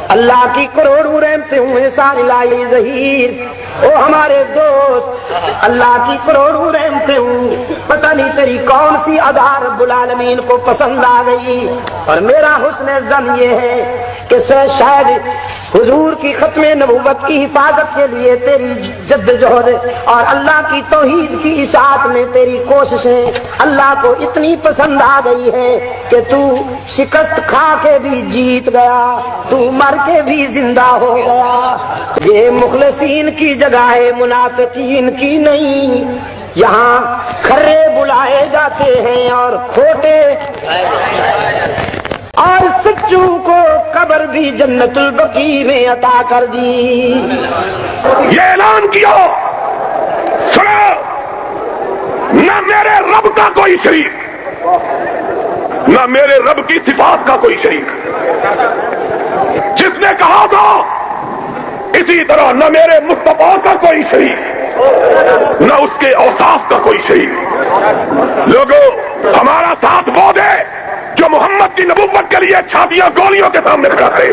اللہ کی کروڑوں رحمتیں ہوئے سارے لائی ظہیر، او ہمارے دوست، اللہ کی کروڑوں رحمتیں ہوں، پتہ نہیں تیری کون سی ادا رب العالمین کو پسند آ گئی۔ اور میرا حسن ظن یہ ہے کہ شاید حضور کی ختم نبوت کی حفاظت کے لیے تیری جدوجہد اور اللہ کی توحید کی اشاعت میں تیری کوششیں اللہ کو اتنی پسند آ گئی ہے کہ تو شکست کھا کے بھی جیت گیا، تو مر کے بھی زندہ ہو گیا۔ یہ مخلصین کی جگہ ہے، منافقین کی نہیں۔ یہاں کھرے بلائے جاتے ہیں اور کھوٹے، اور سچو کو قبر بھی جنت البقیع میں عطا کر دی۔ یہ اعلان کیا، سنو، نہ میرے رب کا کوئی شریک، نہ میرے رب کی صفات کا کوئی شریک۔ جس نے کہا تھا اسی طرح نہ میرے مصطفیٰ کا کوئی شریک، نہ اس کے اوصاف کا کوئی شریک۔ لوگوں، ہمارا ساتھ وہ دے جو محمد کی نبوت کے لیے چھاتیاں گولیوں کے سامنے کھڑا ہے۔